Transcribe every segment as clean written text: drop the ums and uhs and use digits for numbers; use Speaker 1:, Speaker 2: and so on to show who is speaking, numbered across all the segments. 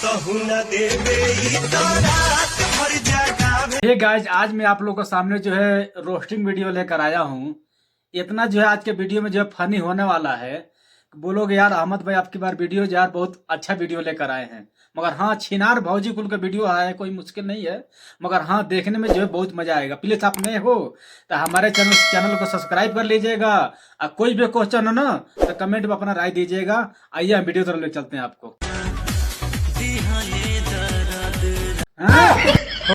Speaker 1: Hey guys, आज मैं आप लोगों के सामने जो है रोस्टिंग वीडियो लेकर आया हूँ। इतना जो है आज के वीडियो में जो है फनी होने वाला है। बोलोगे यार अहमद भाई आपकी बार वीडियो जो यार बहुत अच्छा वीडियो लेकर आए हैं, मगर हाँ छिनार भौजी कुल का वीडियो आया है, कोई मुश्किल नहीं है, मगर हाँ देखने में जो है बहुत मजा आएगा। प्लीज आप नए हो तो हमारे चैनल को सब्सक्राइब कर लीजिएगा और कोई भी क्वेश्चन हो ना तो कमेंट में अपना राय दीजिएगा। आइए हम वीडियो तरफ ले चलते हैं आपको।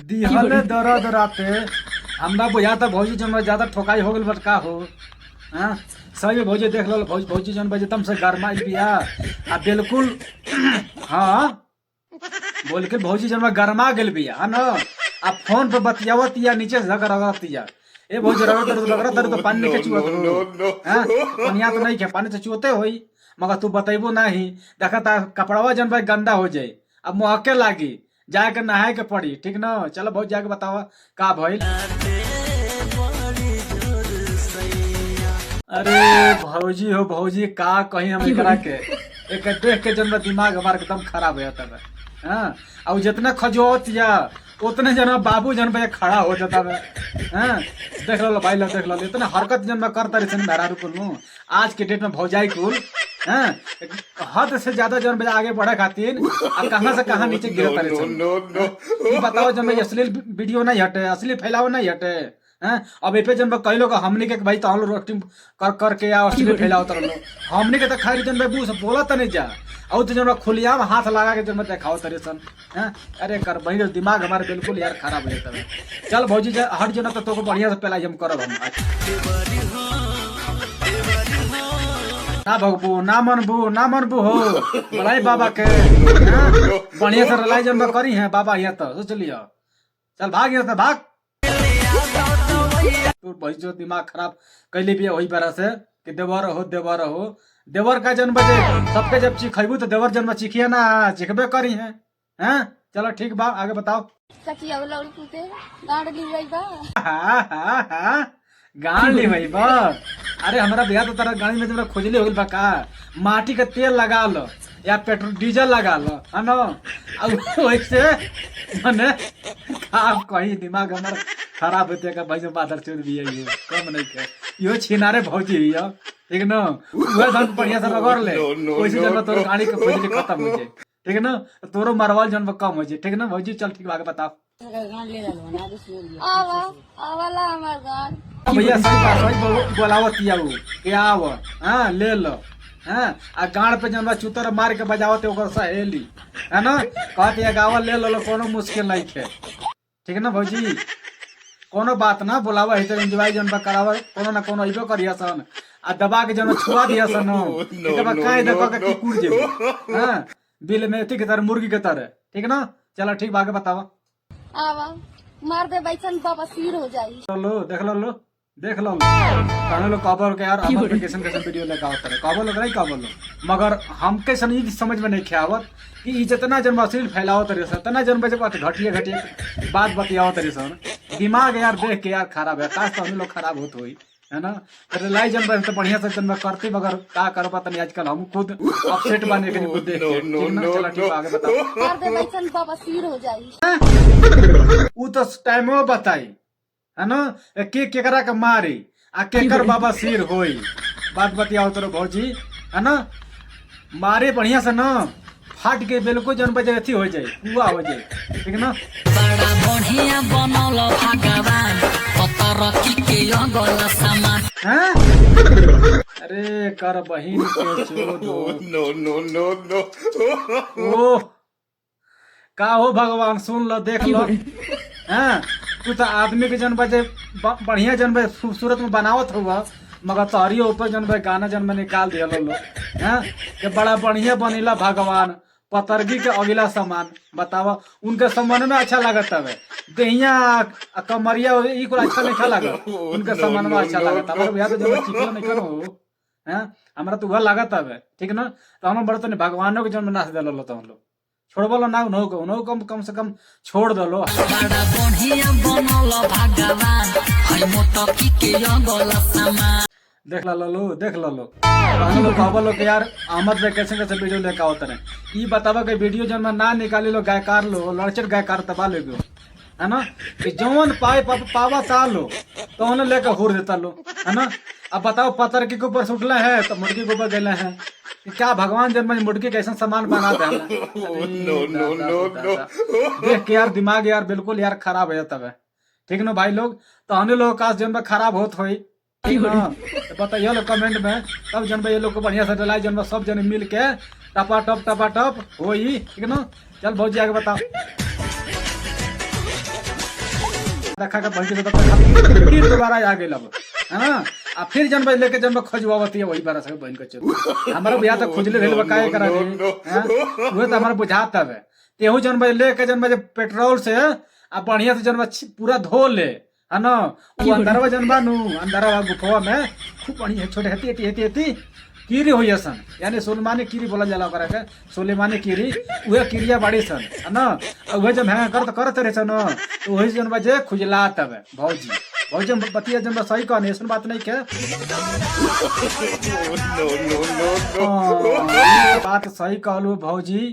Speaker 1: दिहले दर्द राते हमरा बुझाता भौजी जन ज्यादा ठोकाई हो गल बट का हो। हाँ सही में भौजी देख लो, भौजी जन बजे तम से गरमा बिया आ बिल्कुल हाँ बोल के भौजी जन गरमा गेल बिया है ना। अब फोन पर बतियावत या नीचे से रगड़तिया ए भौजी रगड़ तो पानी के चुवत हां पनिया तो नहीं के पानी से चुवते होई, मगर तू बतैबो नहीं। देखा ता कपड़वा जन भाई गंदा हो जाए, अब मुहके लागी जाके नहाए के पड़ी, ठीक ना। चलो बहुत जाके बतावा का भइल। अरे भौजी हो भौजी का कहीं हम करा के एक देख के जन दिमाग हमारा एकदम खराब हो जाता है। हाँ और जितना खजोत या उतने जन बाबू जन पे खड़ा हो जाता है। हाँ देख लो भाई लो देख लो इतना हरकत जन में करता रही मेहरारू कुल आज के डेट में भौजाई कुल हद से ज्यादा जन बजे आगे बढ़े खातिर कहाँ से कहाँ नीचे गिरता रहे। बताओ जन भाई अश्लील वीडियो नहीं हटे, असली फैलाव नहीं हटे। अब ए पे जन कई लोग हमने के भाई तो हम लोग रोस्टिंग कर करके या अश्लील फैलाव तर लोग हमने के तो खाली जन भाई बूस बोला तो नहीं जा और तो जन खुलियाम हाथ लगा के जन देखाओ तरे सन। अरे कर भाई दिमाग हमारे बिल्कुल यार खराब हो जाता है। चल भौजी हट जना तो को बढ़िया से पहला हम करब हम ना भगबू ना मनबू हो बलाई बाबा के बढ़िया से रलाई जन करी है बाबा यहाँ तो सोच लिया। चल भाग यहाँ से भाग, तू भाई जो दिमाग खराब कैले भी वही तरह से कि देवर हो देवर का जन्म बजे सबके जब चिखेबू तो देवर जन्म चिखिए ना चिखबे करी है। हैं चलो ठीक बा आगे बताओ। गाड़ ली भाई बा। अरे हमारा बिहार तो तरह गाड़ी में तुमरा खोजले होल बा का माटी का तेल लगा लो या पेट्रोल डीजल लगा लो है ना। अब वैसे मने आप कहीं दिमाग हमारा खराब होते का भाई जो बादर चोर भी है ये कम नहीं के यो छिनारे भौजी है ठीक ना। वह धन बढ़िया से रगड़ ले वैसे जब तोर गाड़ी के खोजले खत्म हो जाए ठीक है ना, तोरो मरवाल जन कम हो जाए ठीक ना। भौजी चल ठीक आगे बताओ। भैया सही बोलावतिया क्या आव हाँ ले लो हाँ आ गाड़ पे जन चुतर मार के बजावते ओकर सहेली है ना। कहते गावा ले लो कोनो मुश्किल नहीं है ठीक है ना। भौजी कोनो बात ना बोलावा है तो एंजॉय जन करावा कोनो ना कोनो इबो करिया सन आ दबा के जन छुआ दिया सन एकबा काहे देखो के कुकुर जे हां बिल में ठीक तरह मुर्गी के तरह ठीक ना। चलो ठीक आगे बतावा।
Speaker 2: आवा मार दे बैसन बाबा सिर हो जाई।
Speaker 1: लो देख लो कहने लो कबर के यार हम कैसन वीडियो लेके आवत रहे कबर लोग नहीं कबर लो, मगर हम कैसन ये समझ में नहीं ख्यावत कि जितना जन अश्लील फैलावत रहे सन तना जन बजे घटिया बात बतियावत रहे सन। दिमाग यार देख के यार खराब है, काश तो हम लोग खराब होत हुई है ना। लाई जन तो बढ़िया से जन करती मगर का कर पता नहीं आजकल हम खुद अपसेट बने के खुद देख के ठीक ना। चलो ठीक आगे बताओ।
Speaker 2: मार दे बैसन बाबा सिर हो जाई
Speaker 1: उ तो टाइमो बताई है ना के केकरा के मारी आ केकर बाबा सिर होई बात बतियाओ तो भौजी है ना। मारे बढ़िया से ना फाट के बिल्कुल जन बजे अथी हो जाए कुआ हो जाए ठीक ना।
Speaker 3: बड़ा बढ़िया बनल भगवान पतरकी के गला सामान।
Speaker 1: अरे कर बहिन के चोदो
Speaker 4: नो
Speaker 1: ओह का हो भगवान सुन लो देख लो। हैं तू तो आदमी के जन बजे बढ़िया जन बजे खूबसूरत में बनावत हुआ, मगर तोहरी ऊपर जन भाई गाना जन में निकाल दिया लो हैं कि बड़ा बढ़िया बनीला भगवान पतरगी के अगिला सामान। बतावा उनके सामान में अच्छा लगता है देहिया कमरिया ई को अच्छा नहीं लगा उनके सामान में अच्छा लगता है। भैया तो जब चिकन नहीं करो हैं हमारा तो वह लागत है ठीक ना। तो हम बड़े तो भगवानों के जन्म नाच दिलो तो हम लोग छोड़बो ना उन्हों कम से कम छोड़ दलो।
Speaker 3: बड़ा बढ़िया बनल भगवान है मोटकी के गला सामान।
Speaker 1: देख लो हम लोग कहबो लोग यार अहमद भाई कैसे कैसे वीडियो लेके आवत रहे। ई बतावा के वीडियो जन में ना निकाले लो गायकार लो लड़चट गायकार तबा ले गयो है ना कि जौन पावा ता लो तो उन्हें लेकर हुर देता लो है ना। अब बताओ पत्थर के ऊपर से उठले हैं तो मुर्गी के ऊपर गए हैं कि क्या भगवान जन्म मुर्गी कैसा सामान बना दे देख के यार दिमाग यार बिल्कुल यार खराब हो जाता है। ठीक ना भाई लोग, तो हमने लोग का जन्म खराब होत होई ठीक ना, तो बताइए लोग कमेंट में, तब जन्म ये लोग को बढ़िया से डलाई जन्म सब जन मिल के टपा टप हो ही ठीक ना। चल भौजी आगे बताओ रखा का बहन के फिर दोबारा आ गई अब है ना। आ फिर जन्म लेके जन्म खजुआवती है वही बारह से बहन के हमारा बियाह तो खुजले भेल बकाए करा रे वो तो हमारा बुझात है। तेहू जन्म लेके जन्म पेट्रोल से आ बढ़िया से जन्म पूरा धो ले है ना। वो अंदरवा जनबा नु अंदरवा गुफवा में खूब बढ़िया छोटे हती कीरी होई सन, यानी सुलेमानी कीरी बोला जाला ओकरा के सुलेमानी कीरी उहे कीरिया बाड़ी सन है ना। उहे जब हैंग करत रहे सन तो वही जन बजे खुजला तब भौजी बतिया जन सही कहने ऐसा बात नहीं के बात सही कहलू भौजी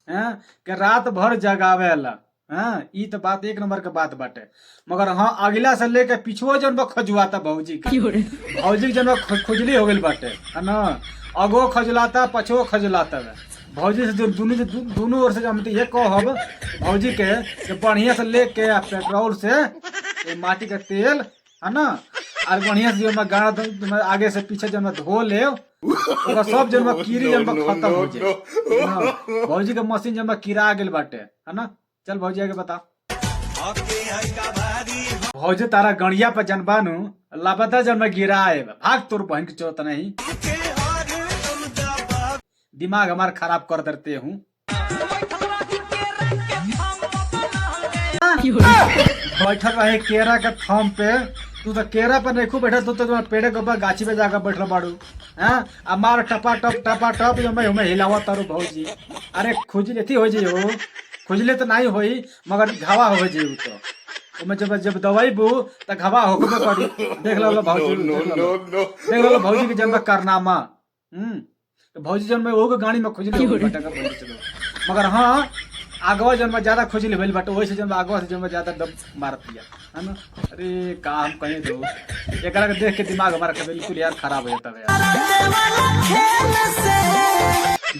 Speaker 1: हैं कि रात भर जगावेला। हाँ ई तो बात एक नंबर के बात बाटे, मगर हाँ अगला से लेके पिछुआ जन खजुआता भौजी भौजी जन खुजली हो गई बाटे है ना। अगो खजलाता पछुओ खजलाता है भौजी से जो दोनों ओर से हम ये कहब भौजी के बढ़िया से लेके पेट्रोल से माटी का तेल है ना और बढ़िया से जो गाड़ा आगे से पीछे जब धो ले सब जन कीड़ी जन खत्म हो जाए। भौजी के मशीन जब कीड़ा गेल बाटे है ना। चल भौजी आगे बता। भौजी तारा गणिया पर जनबानु लापता जन में गिराए भाग तोर बहन की चोत नहीं दिमाग हमारा खराब कर देते हूँ। बैठल रहे केरा के थम पे, तू तो केरा पर नहीं खूब बैठा तू तो पेड़े के ऊपर गाछी पे जाकर बैठल बाड़ू हैं। अब मार टपा टप जो मैं हिलावा तारू भौजी। अरे खुजली थी हो जाइयो खुजले तो नहीं होई मगर घावा हो जाइए तो जब दवाई बू तो घावा होके पड़ी। देख लो भौजी देख लो भौजी के जन्म कारनामा तो भौजी जन्म वो गाड़ी में खुजली मगर हाँ आगवा जन्म ज्यादा खुजली भइल बाटे वही से जन्म आगवा से जन्म ज्यादा दब मार दिया है ना। अरे का हम कहीं तो एक देख के दिमाग हमारा बिल्कुल यार खराब हो जाता है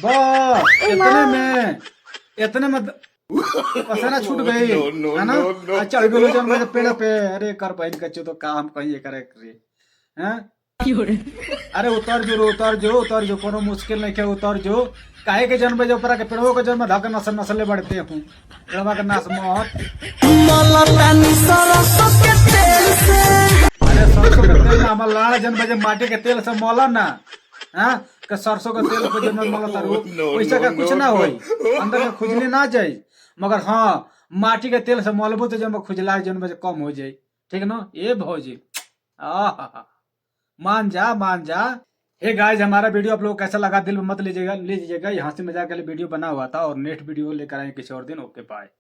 Speaker 1: बस इतने में पसेना छूट गई है ना। चढ़ गए जन्म पेड़ पे। अरे कर बहन कच्चो तो काम कहीं करे हैं। अरे उतर जो कोनो मुश्किल नहीं है उतर जो काहे के जन्म जो पर के पेड़ों के जन्म धक नसले बढ़ते हूँ पेड़वा के नाश मत। अरे सरसों के तेल ना हमारा लाड़ जन्म जब माटी के तेल से मोला ना हाँ के सरसों के तेल पे जन्म मोला तारू वैसा का कुछ ना होई अंदर में खुजली ना जाये मगर हाँ माटी के तेल से मोलबू तो जब खुजला जन्म कम हो जाये ठीक ना। ये भौजी मान जा। हे गाइस हमारा वीडियो आप लोग कैसा लगा दिल में मत लीजिएगा यहाँ से मजाक के लिए वीडियो बना हुआ था और नेक्स्ट वीडियो लेकर आए किसी और दिन। ओके बाय।